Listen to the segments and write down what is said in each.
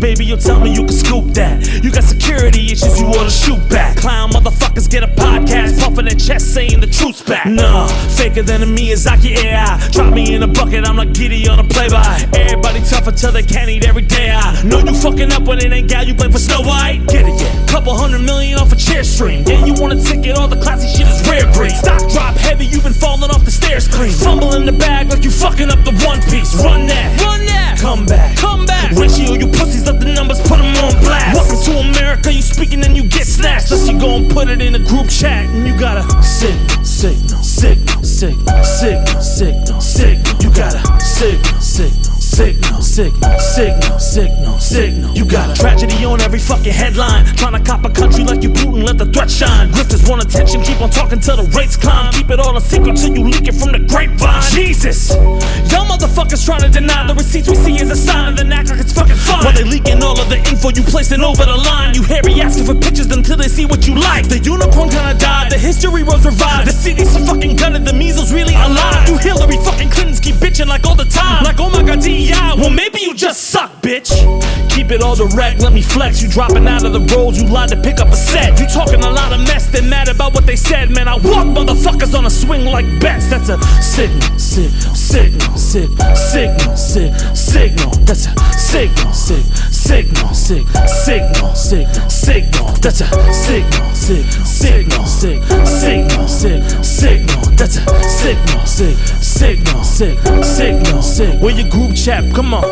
baby, you tell me you can scoop that. You got security issues, you oughta shoot back. Clown motherfuckers get a podcast, puffin' their chest saying the truth's back. Nah, faker than a Miyazaki AI. Drop me in a bucket, I'm like Giddy on a play-by. Everybody tough until they can't eat every day. I know you fucking up when it ain't gal, you blame for Snow White. Get it, yeah. Couple $100 million off a chair stream. Yeah, you want a ticket, all the classy shit is rare breed. Stock drop heavy, you been falling off the stairs clean. Fumble in the bag like you fucking up the One Piece. Run that, come back, Windshield, you pussies, let the numbers put them on blast. Welcome to America, you speaking and you get snatched. Unless you go and put it in a group chat and you gotta signal. You gotta signal. You got a tragedy on every fucking headline. Tryna cop a country like you Putin, let the threat shine. Grifters want attention, keep on talking till the rates climb. Keep it all a secret till you leak it from the grapevine. Jesus, y'all motherfuckers trying to deny the receipts we see as a sign and then act like it's fucking fine. While they leaking all of the info, you placing over the line. You hairy asking for pictures until they see what you like. The unicorn kinda died, the history was revived. The CDC fucking gunned, the measles really alive. You Hillary fucking Clintons keep bitching like all the time. Like oh my god DEI, well maybe you just suck, bitch. Keep it all direct, let me flex. You dropping out of the roads, you lied to pick up a set. You talking a lot of mess, they mad about what they said. Man, I walk motherfuckers on a swing like bets. That's a signal. That's a signal. That's a signal. Where your group chat? Come on.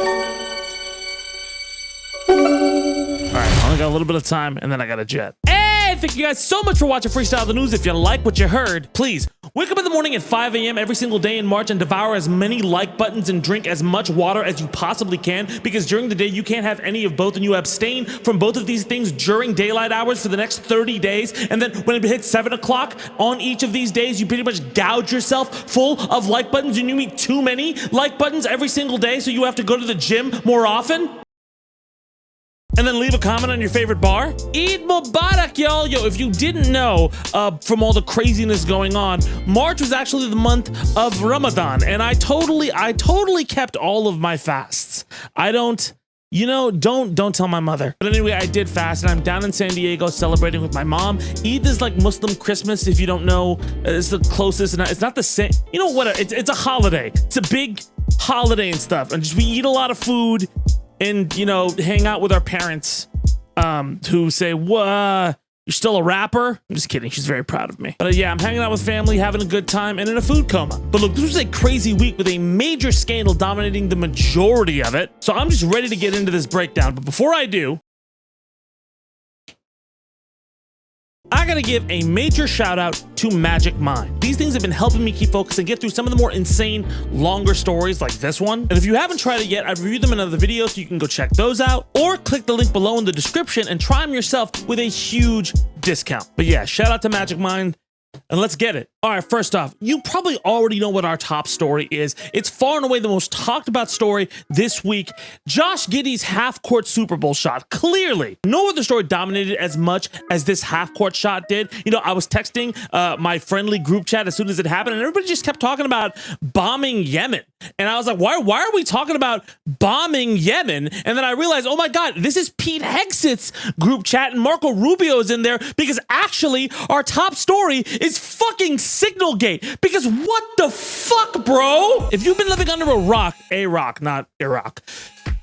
Alright, I only got a little bit of time and then I got a jet. Hey, thank you guys so much for watching Freestyle the News. If you like what you heard, please wake up in the morning at 5 a.m. every single day in March and devour as many like buttons and drink as much water as you possibly can, because during the day you can't have any of both and you abstain from both of these things during daylight hours for the next 30 days. And then when it hits 7 o'clock on each of these days, you pretty much gouge yourself full of like buttons and you eat too many like buttons every single day, so you have to go to the gym more often. And then leave a comment on your favorite bar. Eid Mubarak, y'all. Yo, if you didn't know, from all the craziness going on, March was actually the month of Ramadan, and I totally kept all of my fasts. I don't, you know, don't tell my mother. But anyway, I did fast, and I'm down in San Diego celebrating with my mom. Eid is like Muslim Christmas, if you don't know. It's the closest, and it's not the same. You know what? It's a holiday. It's a big holiday and stuff, and just we eat a lot of food. And, you know, hang out with our parents who say, what, you're still a rapper? I'm just kidding. She's very proud of me. But yeah, I'm hanging out with family, having a good time, and in a food coma. But look, this was a crazy week with a major scandal dominating the majority of it. So I'm just ready to get into this breakdown. But before I do, I gotta give a major shout out to Magic Mind. These things have been helping me keep focused and get through some of the more insane, longer stories like this one. And if you haven't tried it yet, I've reviewed them in other videos, so you can go check those out, or click the link below in the description and try them yourself with a huge discount. But yeah, shout out to Magic Mind. And let's get it. All right, first off, you probably already know what our top story is. It's far and away the most talked about story this week. Josh Giddey's half-court Super Bowl shot. Clearly, no other story dominated as much as this half-court shot did. You know, I was texting my friendly group chat as soon as it happened, and everybody just kept talking about bombing Yemen. And I was like, why are we talking about bombing Yemen? And then I realized, oh my God, this is Pete Hegseths' group chat, and Marco Rubio is in there, because actually our top story is fucking Signalgate. Because what the fuck, bro? If you've been living under a rock, not Iraq.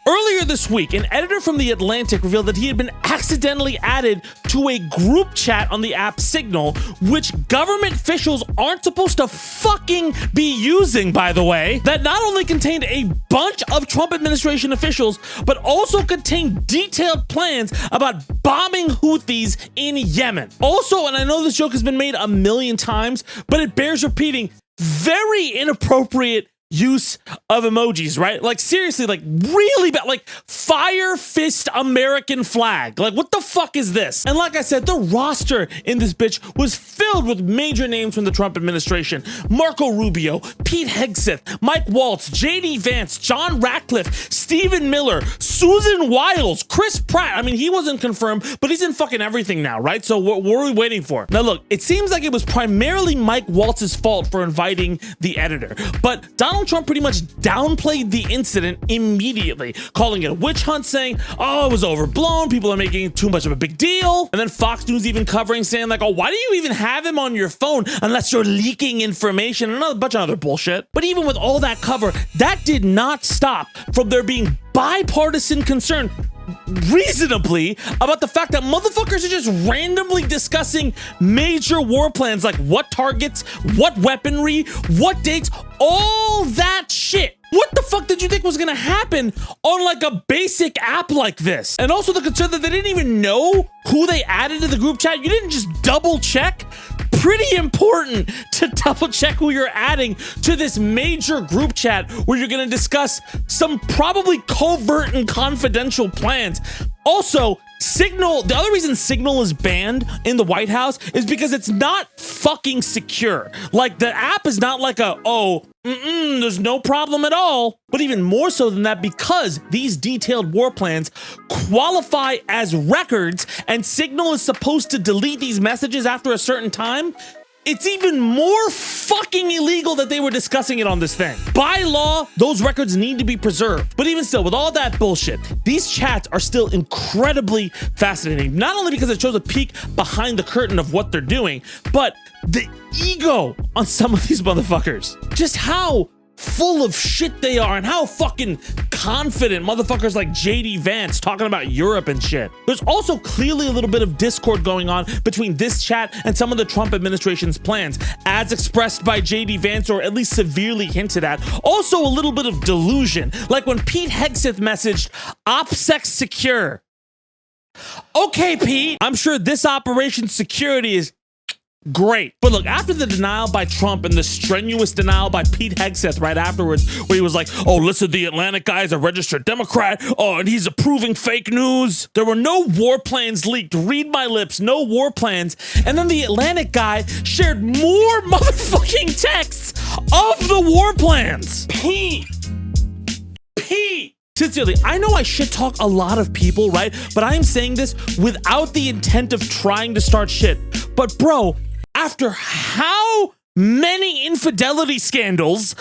Earlier this week, an editor from The Atlantic revealed that he had been accidentally added to a group chat on the app Signal, which government officials aren't supposed to fucking be using, by the way, that not only contained a bunch of Trump administration officials, but also contained detailed plans about bombing Houthis in Yemen. Also, and I know this joke has been made a million times, but it bears repeating, very inappropriate use of emojis, right? Like seriously, like really bad, like fire fist American flag. Like what the fuck is this? And like I said, the roster in this bitch was filled with major names from the Trump administration. Marco Rubio, Pete Hegseth, Mike Waltz, JD Vance, John Ratcliffe, Stephen Miller, Susan Wiles, Chris Pratt. I mean, he wasn't confirmed, but he's in fucking everything now, right? So what are we waiting for? Now look, it seems like it was primarily Mike Waltz's fault for inviting the editor, but Donald Donald Trump pretty much downplayed the incident immediately, calling it a witch hunt, saying, oh, it was overblown, people are making too much of a big deal. And then Fox News even covering, saying like, oh, why do you even have him on your phone unless you're leaking information, and another bunch of other bullshit. But even with all that cover, that did not stop from there being bipartisan concern, reasonably, about the fact that motherfuckers are just randomly discussing major war plans, like what targets, what weaponry, what dates, all that shit. What the fuck did you think was gonna happen on like a basic app like this? And also the concern that they didn't even know who they added to the group chat. You didn't just double check. Pretty important to double check who you're adding to this major group chat where you're gonna discuss some probably covert and confidential plans. Also, Signal, the other reason Signal is banned in the White House is because it's not fucking secure. Like, the app is not like a, oh, there's no problem at all. But even more so than that, because these detailed war plans qualify as records and Signal is supposed to delete these messages after a certain time, it's even more fucking illegal that they were discussing it on this thing. By law, those records need to be preserved. But even still, with all that bullshit, these chats are still incredibly fascinating. Not only because it shows a peek behind the curtain of what they're doing, but the ego on some of these motherfuckers. Just how full of shit they are and how fucking confident motherfuckers like JD Vance talking about Europe and shit. There's also clearly a little bit of discord going on between this chat and some of the Trump administration's plans, as expressed by JD Vance, or at least severely hinted at. Also a little bit of delusion, like when Pete Hegseth messaged OPSEC secure. Okay, Pete, I'm sure this operation's security is great. But look, after the denial by Trump and the strenuous denial by Pete Hegseth right afterwards, where he was like, oh, listen, the Atlantic guy is a registered Democrat, oh, and he's approving fake news. There were no war plans leaked. Read my lips, no war plans. And then the Atlantic guy shared more motherfucking texts of the war plans. Pete. Sincerely, I know I shit talk a lot of people, right? But I am saying this without the intent of trying to start shit. But bro, after how many infidelity scandals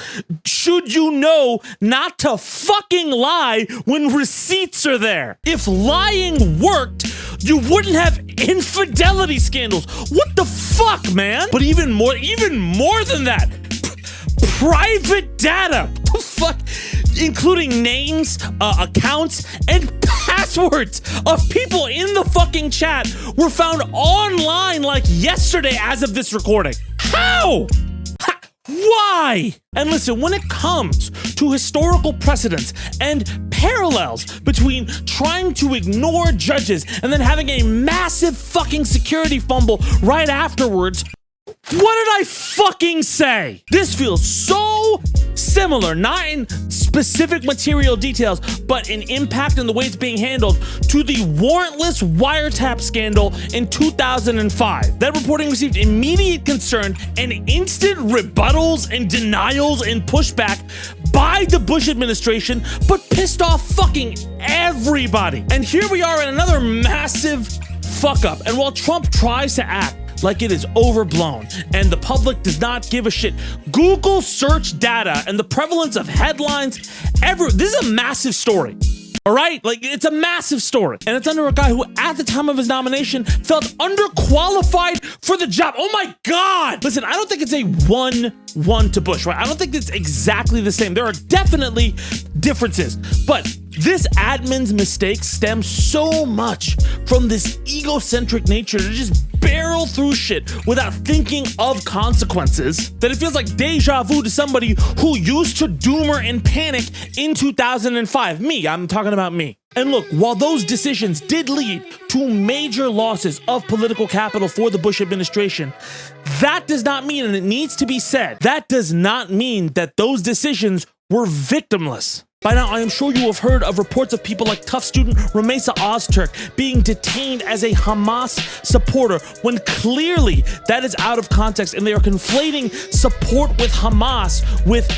should you know not to fucking lie when receipts are there? If lying worked, you wouldn't have infidelity scandals. What the fuck, man? But even more than that, private data. What the fuck? Including names, accounts, and passwords of people in the fucking chat were found online like yesterday as of this recording. How? Why? And listen, when it comes to historical precedents and parallels between trying to ignore judges and then having a massive fucking security fumble right afterwards, what did I fucking say? This feels so similar, not in specific material details, but in impact and the way it's being handled, to the warrantless wiretap scandal in 2005. That reporting received immediate concern and instant rebuttals and denials and pushback by the Bush administration, but pissed off fucking everybody. And here we are in another massive fuck up. And while Trump tries to act like it is overblown and the public does not give a shit, Google search data and the prevalence of headlines this is a massive story. All right, like, it's a massive story, and it's under a guy who at the time of his nomination felt underqualified for the job. Oh my God. Listen, I don't think it's a 1-1 to Bush, right? I don't think it's exactly the same. There are definitely differences, but this admin's mistakes stem so much from this egocentric nature to just barrel through shit without thinking of consequences that it feels like deja vu to somebody who used to doomer and panic in 2005. Me, I'm talking about me. And look, while those decisions did lead to major losses of political capital for the Bush administration, that does not mean, and it needs to be said, that does not mean that those decisions were victimless. By now, I am sure you have heard of reports of people like Tufts student Ramesa Ozturk being detained as a Hamas supporter, when clearly that is out of context and they are conflating support with Hamas with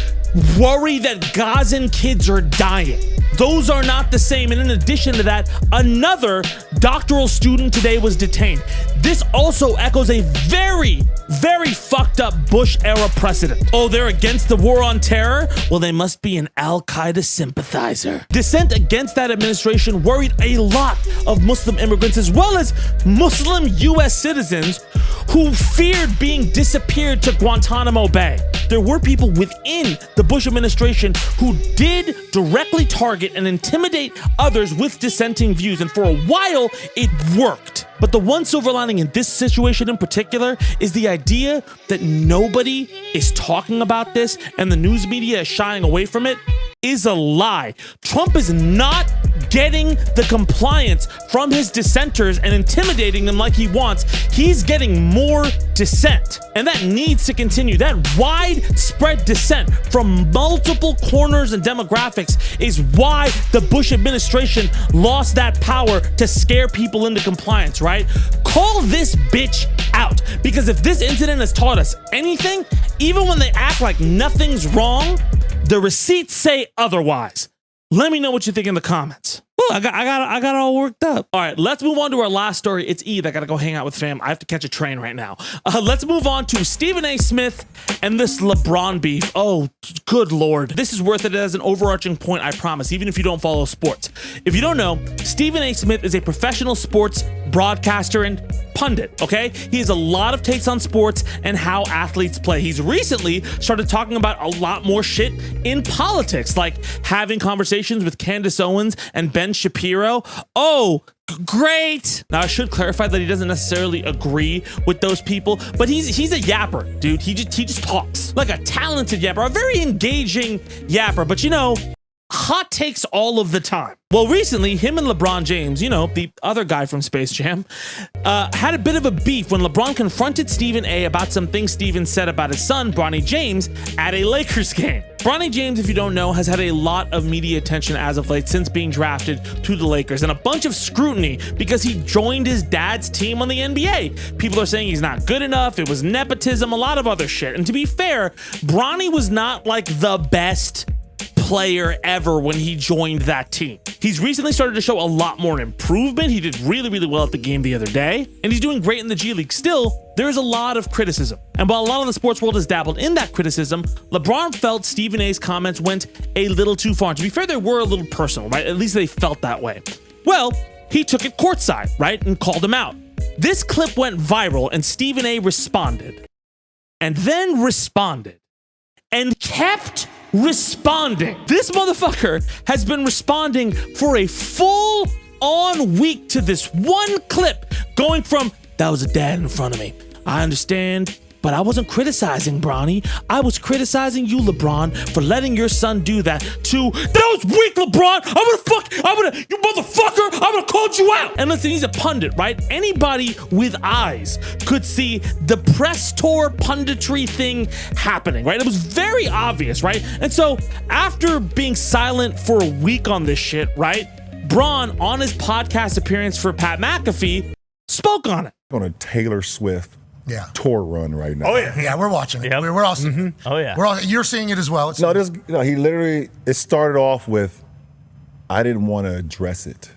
worry that Gazan kids are dying. Those are not the same. And in addition to that, another doctoral student today was detained. This also echoes a very, very fucked up Bush era precedent. Oh, they're against the war on terror? Well, they must be an Al-Qaeda sympathizer. Dissent against that administration worried a lot of Muslim immigrants as well as Muslim US citizens who feared being disappeared to Guantanamo Bay. There were people within the Bush administration who did directly target and intimidate others with dissenting views, and for a while it worked. But the one silver lining in this situation in particular is the idea that nobody is talking about this and the news media is shying away from it is a lie. Trump is not getting the compliance from his dissenters and intimidating them like he wants. He's getting more dissent, and that needs to continue. That widespread dissent from multiple corners and demographics is why the Bush administration lost that power to scare people into compliance, right? Call this bitch out, because if this incident has taught us anything, even when they act like nothing's wrong, the receipts say otherwise. Let me know what you think in the comments. Ooh, I got it all worked up. All right, let's move on to our last story. It's Eve. I gotta go hang out with fam. I have to catch a train right now. Let's move on to Stephen A. Smith and this LeBron beef. Oh, good Lord. This is worth it as an overarching point, I promise, even if you don't follow sports. If you don't know, Stephen A. Smith is a professional sports broadcaster and pundit, okay? He has a lot of takes on sports and how athletes play. He's recently started talking about a lot more shit in politics, like having conversations with Candace Owens and Ben Shapiro. Oh, great. Now I should clarify that he doesn't necessarily agree with those people, but he's a yapper, dude. He just talks like a talented yapper, a very engaging yapper, but you know, hot takes all of the time. Well, recently, him and LeBron James, you know, the other guy from Space Jam, had a bit of a beef when LeBron confronted Stephen A. about some things Stephen said about his son, Bronny James, at a Lakers game. Bronny James, if you don't know, has had a lot of media attention as of late since being drafted to the Lakers, and a bunch of scrutiny because he joined his dad's team on the NBA. People are saying he's not good enough, it was nepotism, a lot of other shit. And to be fair, Bronny was not like the best player ever when he joined that team. He's recently started to show a lot more improvement. He did really, really well at the game the other day, and he's doing great in the G League. Still, there is a lot of criticism. And while a lot of the sports world has dabbled in that criticism, LeBron felt Stephen A's comments went a little too far. And to be fair, they were a little personal, right? At least they felt that way. Well, he took it courtside, right? And called him out. This clip went viral, and Stephen A responded. And then responded. And kept responding. This motherfucker has been responding for a full-on week to this one clip, going from, that was a dad in front of me. I understand, but I wasn't criticizing Bronny. I was criticizing you, LeBron, for letting your son do that, to, that was weak, LeBron. You motherfucker, I'm gonna call you out. And listen, he's a pundit, right? Anybody with eyes could see the press tour punditry thing happening, right? It was very obvious, right? And so after being silent for a week on this shit, right? Bron, on his podcast appearance for Pat McAfee, spoke on it. On a Taylor Swift tour run right now. Oh yeah, yeah, we're watching it. Yep. We're all seeing it. Oh yeah, we're all. You're seeing it as well. It's He literally. It started off with, I didn't want to address it.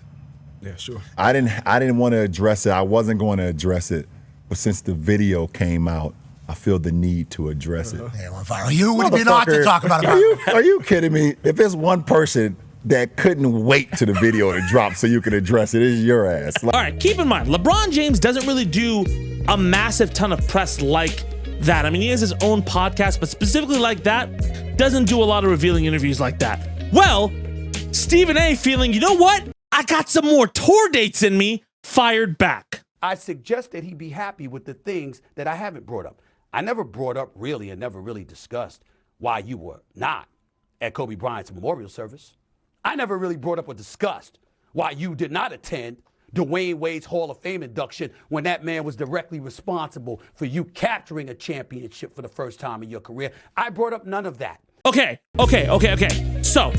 Yeah, sure. I didn't want to address it. I wasn't going to address it, but since the video came out, I feel the need to address it. Yeah, we're viral. You would be not to talk about it. Are you kidding me? If there's one person that couldn't wait to the video to drop so you can address it, is your ass. All right, keep in mind, LeBron James doesn't really do a massive ton of press like that. I mean, he has his own podcast, but specifically like that, doesn't do a lot of revealing interviews like that. Well, Stephen A. feeling, you know what? I got some more tour dates in me, fired back. I suggest that he be happy with the things that I haven't brought up. I never brought up really and never really discussed why you were not at Kobe Bryant's memorial service. I never really brought up or discussed why you did not attend Dwayne Wade's Hall of Fame induction when that man was directly responsible for you capturing a championship for the first time in your career. I brought up none of that. Okay. So,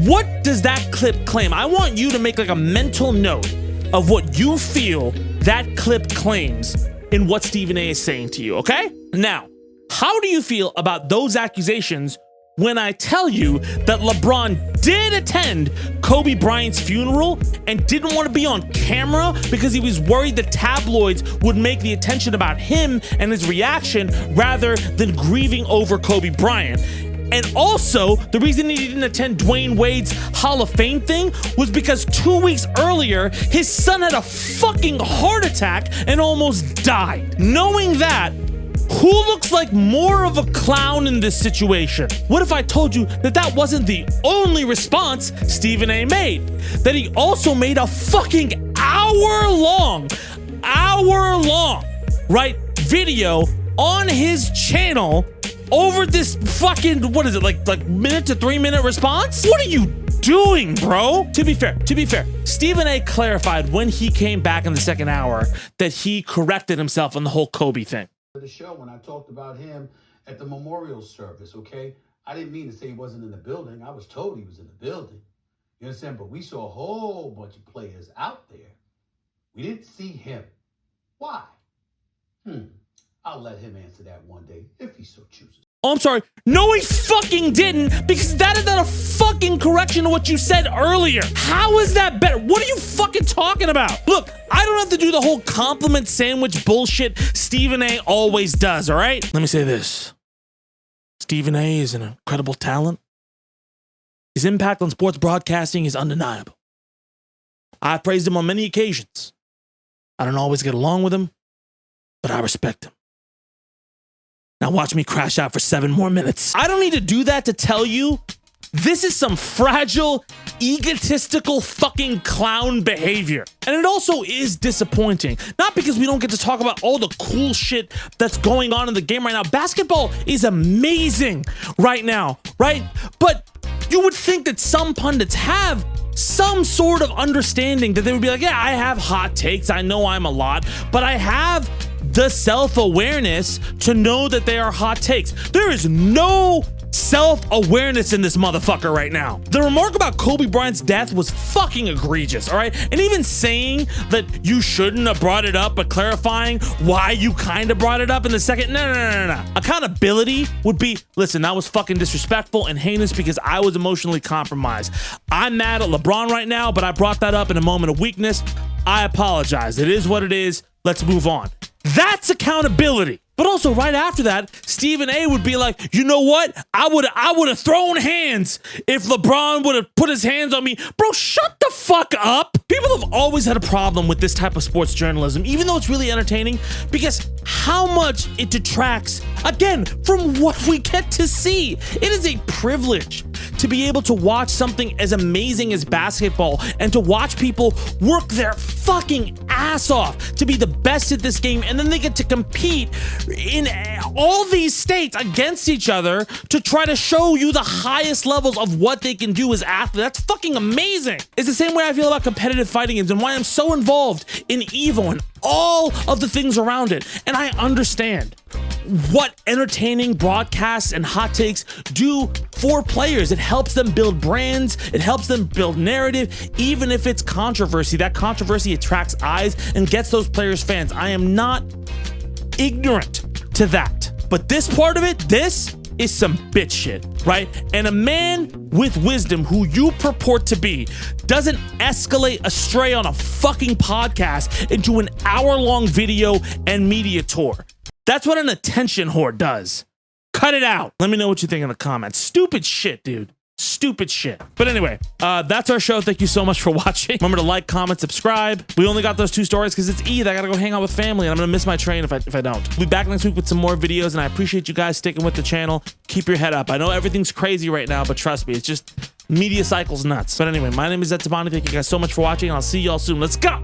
what does that clip claim? I want you to make like a mental note of what you feel that clip claims in what Stephen A is saying to you, okay? Now, how do you feel about those accusations when I tell you that LeBron did attend Kobe Bryant's funeral and didn't want to be on camera because he was worried the tabloids would make the attention about him and his reaction rather than grieving over Kobe Bryant. And also, the reason he didn't attend Dwayne Wade's Hall of Fame thing was because 2 weeks earlier, his son had a fucking heart attack and almost died. Knowing that, who looks like more of a clown in this situation? What if I told you that that wasn't the only response Stephen A made? That he also made a fucking hour-long, right, video on his channel over this fucking, what is it, like minute to 3 minute response? What are you doing, bro? To be fair, Stephen A clarified when he came back in the second hour that he corrected himself on the whole Kobe thing. The show when I talked about him at the memorial service, okay? I didn't mean to say he wasn't in the building. I was told he was in the building. You understand? But we saw a whole bunch of players out there. We didn't see him. Why? I'll let him answer that one day if he so chooses. Oh, I'm sorry. No, he fucking didn't, because that is not a fucking correction to what you said earlier. How is that better? What are you fucking talking about? Look, I don't have to do the whole compliment sandwich bullshit Stephen A always does, all right? Let me say this. Stephen A is an incredible talent. His impact on sports broadcasting is undeniable. I praised him on many occasions. I don't always get along with him, but I respect him. Now watch me crash out for 7 more minutes. I don't need to do that to tell you this is some fragile, egotistical fucking clown behavior. And it also is disappointing. Not because we don't get to talk about all the cool shit that's going on in the game right now. Basketball is amazing right now, right? But you would think that some pundits have some sort of understanding that they would be like, yeah, I have hot takes. I know I'm a lot, but I have the self-awareness to know that they are hot takes. There is no self-awareness in this motherfucker right now. The remark about Kobe Bryant's death was fucking egregious, all right? And even saying that you shouldn't have brought it up, but clarifying why you kind of brought it up in the second, no. Accountability would be, listen, that was fucking disrespectful and heinous because I was emotionally compromised. I'm mad at LeBron right now, but I brought that up in a moment of weakness. I apologize. It is what it is. Let's move on. That's accountability. But also right after that, Stephen A would be like, you know what? I would have thrown hands if LeBron would have put his hands on me. Bro, shut the fuck up. People have always had a problem with this type of sports journalism, even though it's really entertaining, because how much it detracts, again, from what we get to see. It is a privilege to be able to watch something as amazing as basketball and to watch people work their fucking ass off to be the best at this game, and then they get to compete in all these states against each other to try to show you the highest levels of what they can do as athletes. That's fucking amazing. It's the same way I feel about competitive fighting games and why I'm so involved in EVO and all of the things around it. And I understand what entertaining broadcasts and hot takes do for players. It helps them build brands. It helps them build narrative, even if it's controversy. That controversy attracts eyes and gets those players fans. I am not ignorant to that. But this part of it, this is some bitch shit, right? And a man with wisdom who you purport to be doesn't escalate astray on a fucking podcast into an hour-long video and media tour. That's what an attention whore does. Cut it out. Let me know what you think in the comments. Stupid shit, dude. Stupid shit. But anyway, that's our show. Thank you so much for watching. Remember to like, comment, subscribe. We only got those 2 stories because it's Eid. I gotta go hang out with family and I'm gonna miss my train if I don't. We'll be back next week with some more videos, and I appreciate you guys sticking with the channel. Keep your head up. I know everything's crazy right now, but trust me, it's just media cycle's nuts. But anyway, my name is Tabani. Thank you guys so much for watching, and I'll see y'all soon. Let's go.